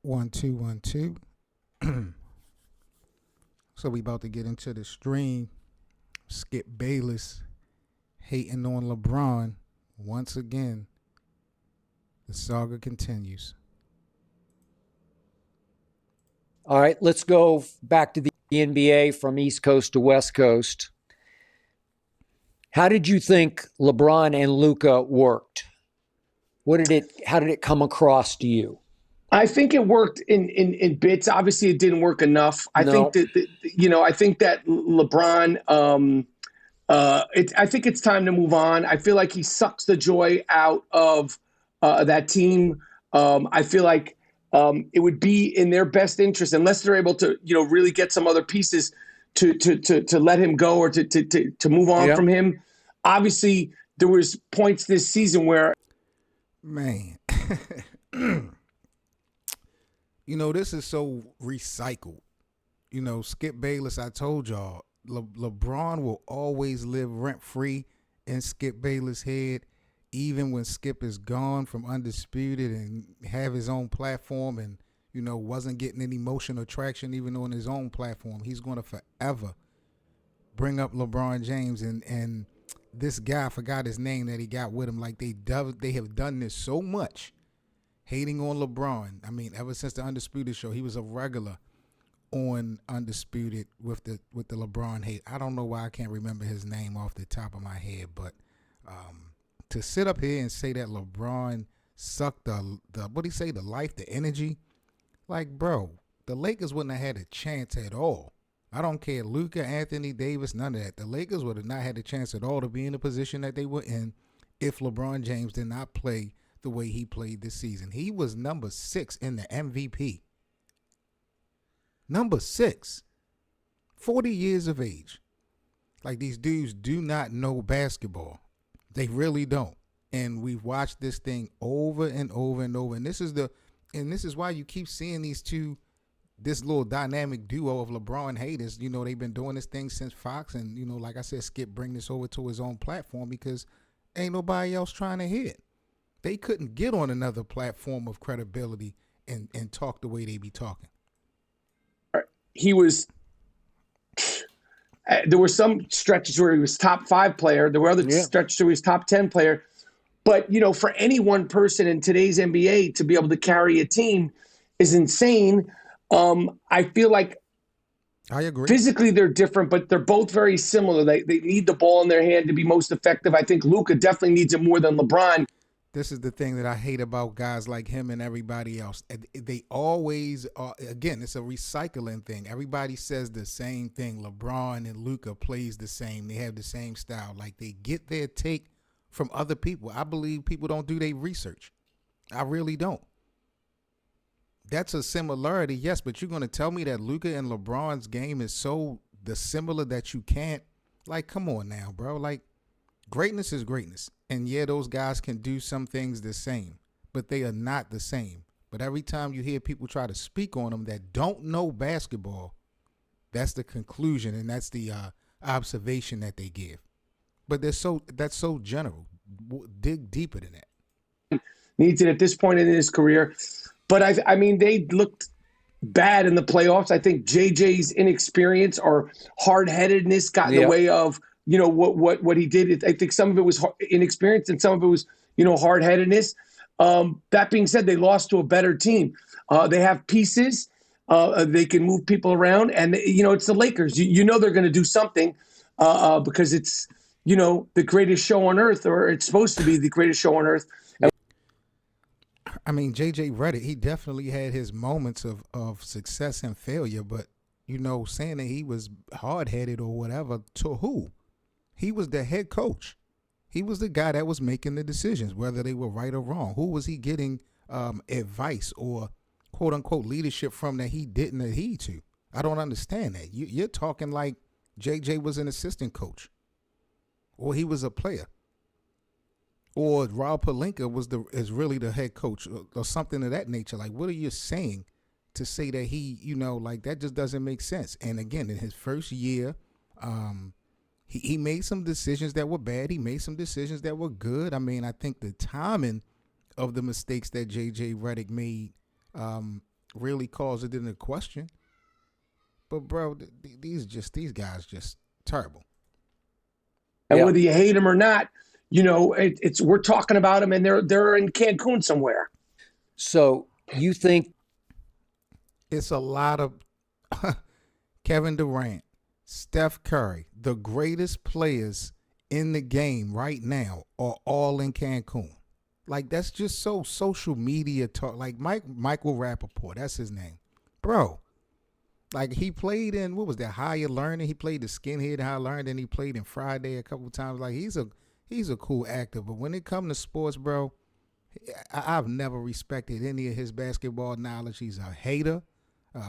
One, two, 1, 2. So we about to get into the stream. Skip Bayless hating on LeBron. Once again, the saga continues. All right, let's go back to the NBA from East Coast to West Coast. How did you think LeBron and Luka worked? How did it come across to you? I think it worked in bits. Obviously, it didn't work enough. I think that LeBron. I think it's time to move on. I feel like he sucks the joy out of that team. I feel like it would be in their best interest, unless they're able to, really get some other pieces to let him go or to move on from him. Obviously, there was points this season where, man. This is so recycled. Skip Bayless, I told y'all, LeBron will always live rent-free in Skip Bayless' head, even when Skip is gone from Undisputed and have his own platform and, wasn't getting any emotional traction even on his own platform. He's going to forever bring up LeBron James and this guy, I forgot his name that he got with him. Like they have done this so much. Hating on LeBron. I mean, ever since the Undisputed show, he was a regular on Undisputed with the LeBron hate. I don't know why I can't remember his name off the top of my head, but to sit up here and say that LeBron sucked the life, the energy, like, bro, the Lakers wouldn't have had a chance at all. I don't care, Luka, Anthony Davis, none of that. The Lakers would have not had a chance at all to be in the position that they were in if LeBron James did not play the way he played this season. He was number 6 in the MVP. Number 6. 40 years of age. Like, these dudes do not know basketball. They really don't. And we've watched this thing over and over and over. And this is why you keep seeing this little dynamic duo of LeBron haters. They've been doing this thing since Fox. And, like I said, Skip bring this over to his own platform because ain't nobody else trying to hear it. They couldn't get on another platform of credibility and talk the way they be talking. He was there were some stretches where he was top 5 player. There were other stretches where he was top 10 player. But, for any one person in today's NBA to be able to carry a team is insane. I feel like I agree. Physically, they're different, but they're both very similar. They need the ball in their hand to be most effective. I think Luka definitely needs it more than LeBron. This is the thing that I hate about guys like him and everybody else. They always are, again, it's a recycling thing. Everybody says the same thing. LeBron and Luka plays the same. They have the same style. Like, they get their take from other people. I believe people don't do their research. I really don't. That's a similarity, yes, but you're going to tell me that Luka and LeBron's game is so dissimilar that you can't, like, come on now, bro. Like, greatness is greatness. And yeah, those guys can do some things the same, but they are not the same. But every time you hear people try to speak on them that don't know basketball, that's the conclusion and that's the observation that they give. But that's so general. Dig deeper than that. Needs it at this point in his career. But I mean, they looked bad in the playoffs. I think JJ's inexperience or hard-headedness got in the way of what he did. I think some of it was inexperience and some of it was, hard-headedness. That being said, they lost to a better team. They have pieces. They can move people around. And, it's the Lakers. They're going to do something because it's, the greatest show on earth, or it's supposed to be the greatest show on earth. I mean, JJ Redick, he definitely had his moments of success and failure. But, saying that he was hard-headed or whatever, to who? He was the head coach. He was the guy that was making the decisions, whether they were right or wrong. Who was he getting advice or quote-unquote leadership from that he didn't adhere to? I don't understand that. You're talking like JJ was an assistant coach or he was a player or Rob Pelinka is really the head coach or something of that nature. Like, what are you saying to say that he, like, that just doesn't make sense? And again, in his first year, He made some decisions that were bad. He made some decisions that were good. I mean, I think the timing of the mistakes that J.J. Redick made really calls it into question. But bro, these guys just terrible. And whether you hate them or not, it's we're talking about them, and they're in Cancun somewhere. So you think it's a lot of Kevin Durant, Steph Curry, the greatest players in the game right now are all in Cancun. Like, that's just so social media talk. Like Michael Rapaport, that's his name. Bro, like he played in, what was that, Higher Learning? He played the Skinhead Higher Learning, and he played in Friday a couple times. Like, he's a cool actor. But when it comes to sports, bro, I've never respected any of his basketball knowledge. He's a hater.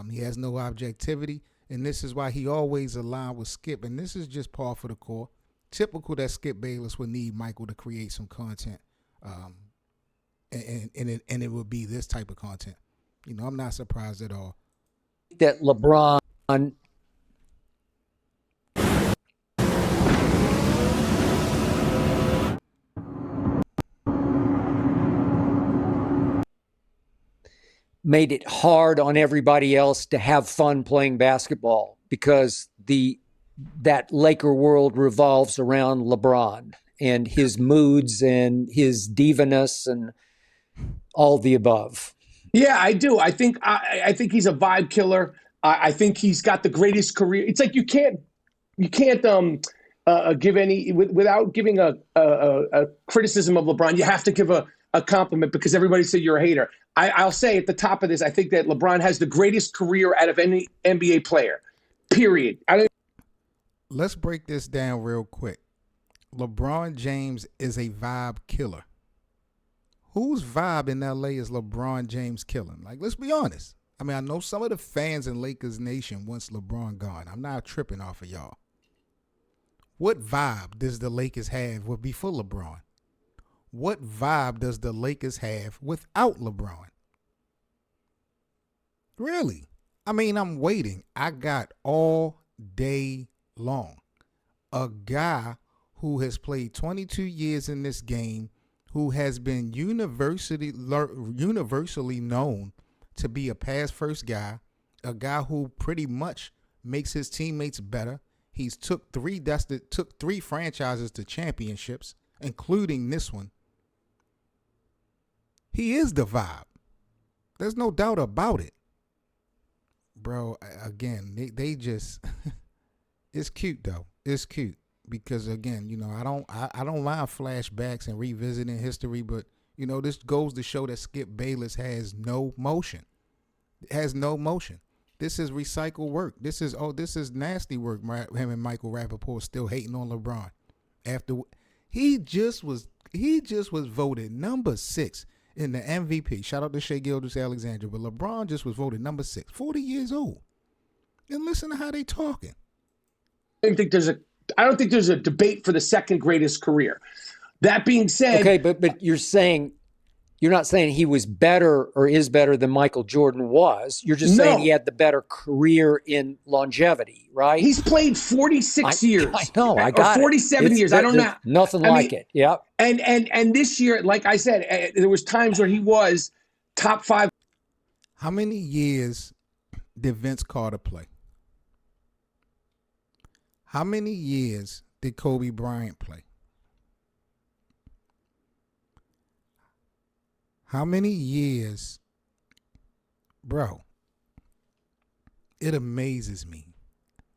He has no objectivity. And this is why he always aligned with Skip. And this is just par for the course. Typical that Skip Bayless would need Michael to create some content. And it would be this type of content. I'm not surprised at all. That LeBron made it hard on everybody else to have fun playing basketball because that Laker world revolves around LeBron and his moods and his divaness and all the above. Yeah, I do. I think he's a vibe killer. I think he's got the greatest career. It's like you can't give any without giving a criticism of LeBron. You have to give a compliment because everybody said you're a hater. I'll say at the top of this, I think that LeBron has the greatest career out of any NBA player. Period. Let's break this down real quick. LeBron James is a vibe killer. Whose vibe in LA is LeBron James killing? Like, let's be honest. I mean, I know some of the fans in Lakers Nation wants LeBron gone. I'm not tripping off of y'all. What vibe does the Lakers have before LeBron? What vibe does the Lakers have without LeBron? Really? I mean, I'm waiting. I got all day long. A guy who has played 22 years in this game, who has been universally known to be a pass-first guy, a guy who pretty much makes his teammates better. He's took three franchises to championships, including this one. He is the vibe. There's no doubt about it. Bro, again, they just it's cute though. It's cute because again, I don't mind flashbacks and revisiting history, but this goes to show that Skip Bayless has no motion. It has no motion. This is recycled work. This is nasty work. Him and Michael Rapaport still hating on LeBron after he just was voted number 6 in the MVP. Shout out to Shai Gilgeous-Alexander, but LeBron just was voted number 6, 40 years old. And listen to how they talking. I don't think there's a debate for the second greatest career. That being said, okay, but you're not saying he was better or is better than Michael Jordan was. You're just saying he had the better career in longevity, right? He's played 46 years. I know. I got 47 years. I don't know. Nothing like it. Yeah. And this year, like I said, there was times where he was top 5. How many years did Vince Carter play? How many years did Kobe Bryant play? How many years, bro? It amazes me.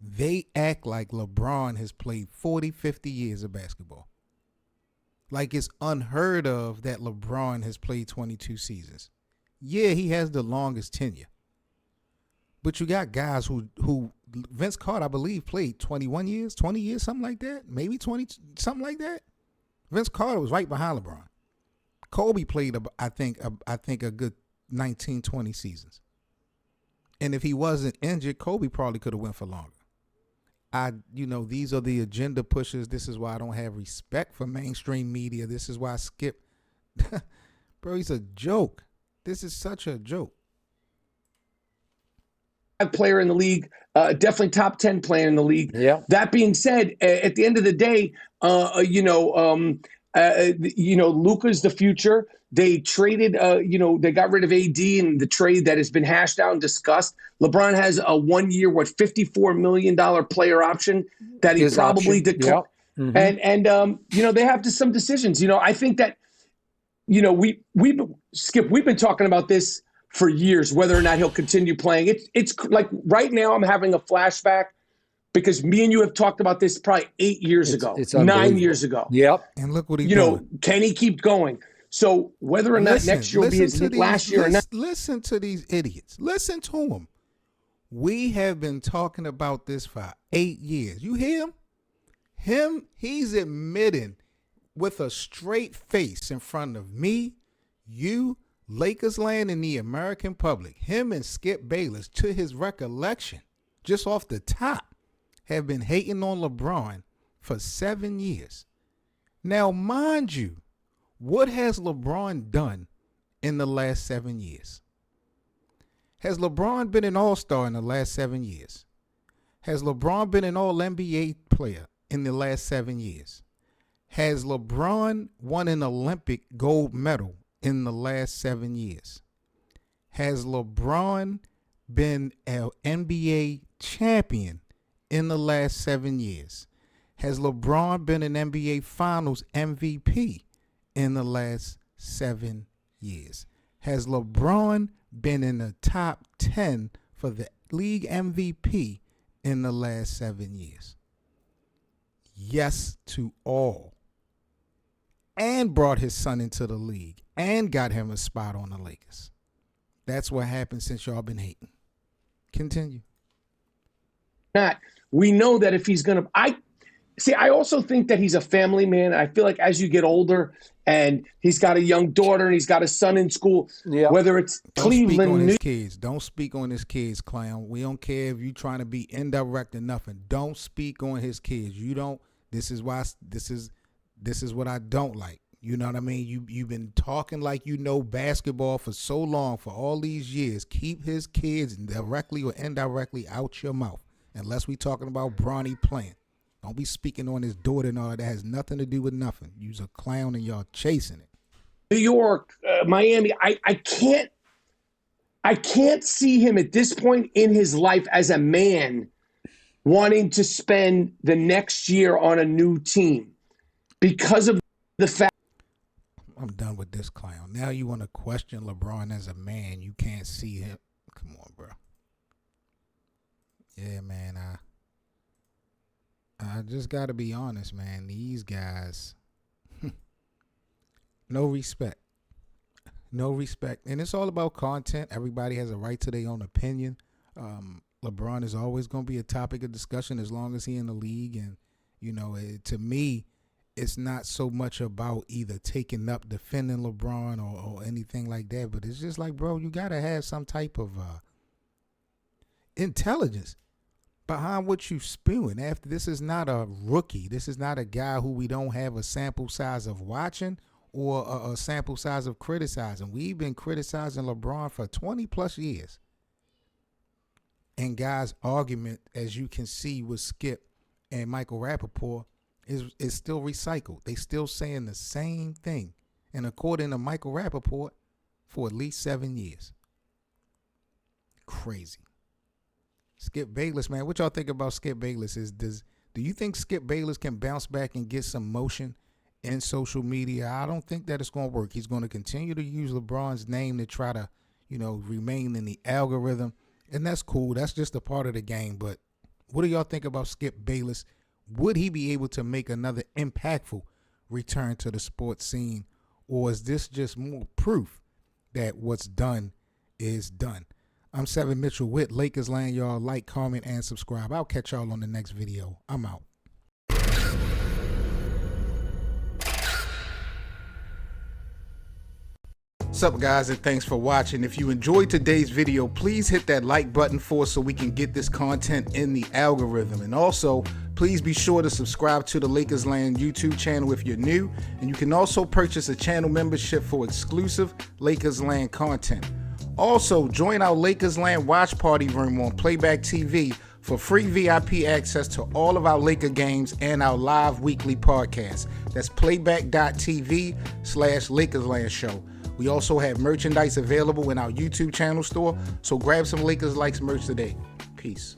They act like LeBron has played 40, 50 years of basketball. Like it's unheard of that LeBron has played 22 seasons. Yeah, he has the longest tenure. But you got guys who Vince Carter, I believe, played 21 years, 20 years, something like that. Maybe 20, something like that. Vince Carter was right behind LeBron. Kobe played, I think a good 19, 20 seasons. And if he wasn't injured, Kobe probably could have went for longer. These are the agenda pushers. This is why I don't have respect for mainstream media. This is why I skip. Bro, he's a joke. This is such a joke. Player in the league, definitely top 10 player in the league. Yeah. That being said, at the end of the day, Luka's the future. They traded, they got rid of AD in the trade that has been hashed out and discussed. LeBron has a 1 year, $54 million player option that he probably declined. Yep. And they have some decisions. I think that, Skip, we've been talking about this for years, whether or not he'll continue playing. It's like right now I'm having a flashback because me and you have talked about this probably 8 years ago, 9 years ago. Yep. And look what he's doing. Can he keep going? So whether or not next year will be his last year or not. Listen to these idiots. Listen to them. We have been talking about this for 8 years. You hear him? He's admitting with a straight face in front of me, you, Lakers land, and the American public. Him and Skip Bayless, to his recollection, just off the top, have been hating on LeBron for 7 years. Now, mind you, what has LeBron done in the last 7 years? Has LeBron been an all-star in the last 7 years? Has LeBron been an all-NBA player in the last 7 years? Has LeBron won an Olympic gold medal in the last 7 years? Has LeBron been an NBA champion in the last 7 years? Has LeBron been an NBA Finals MVP in the last 7 years? Has LeBron been in the top 10 for the league MVP in the last 7 years? Yes to all. And brought his son into the league and got him a spot on the Lakers. That's what happened since y'all been hating. Continue. We know that if he's going to, I also think that he's a family man. I feel like as you get older and he's got a young daughter and he's got a son in school, whether it's Cleveland. Don't speak on his kids, clown. We don't care if you're trying to be indirect or nothing. Don't speak on his kids. You don't. This is what I don't like. You know what I mean? You've been talking like you know basketball for so long, for all these years. Keep his kids directly or indirectly out your mouth. Unless we talking about Bronny playing. Don't be speaking on his daughter and all that. That has nothing to do with nothing. You's a clown and y'all chasing it. New York, Miami, I can't see him at this point in his life as a man wanting to spend the next year on a new team because of the fact. I'm done with this clown. Now you want to question LeBron as a man. You can't see him. Come on, bro. Yeah, man. I just got to be honest, man. These guys, no respect. No respect. And it's all about content. Everybody has a right to their own opinion. LeBron is always going to be a topic of discussion as long as he's in the league. And, to me, it's not so much about either taking up, defending LeBron or anything like that. But it's just like, bro, you got to have some type of intelligence behind what you spewing. After this is not a rookie. This is not a guy who we don't have a sample size of watching or a sample size of criticizing. We've been criticizing LeBron for 20 plus years. And guys' argument, as you can see with Skip and Michael Rapaport, is still recycled. They still saying the same thing. And according to Michael Rapaport, for at least 7 years. Crazy. Skip Bayless, man, what y'all think about Skip Bayless? Do you think Skip Bayless can bounce back and get some motion in social media? I don't think that it's going to work. He's going to continue to use LeBron's name to try to, remain in the algorithm. And that's cool. That's just a part of the game. But what do y'all think about Skip Bayless? Would he be able to make another impactful return to the sports scene? Or is this just more proof that what's done is done? I'm Seven Mitchell with Lakers Land. Y'all like, comment, and subscribe. I'll catch y'all on the next video. I'm out. What's up, guys, and thanks for watching. If you enjoyed today's video, please hit that like button for us so we can get this content in the algorithm. And also, please be sure to subscribe to the Lakers Land YouTube channel if you're new. And you can also purchase a channel membership for exclusive Lakers Land content. Also, join our Lakers Land watch party room on Playback TV for free VIP access to all of our Laker games and our live weekly podcast. That's playback.tv/LakersLand show. We also have merchandise available in our YouTube channel store, so grab some Lakers Likes merch today. Peace.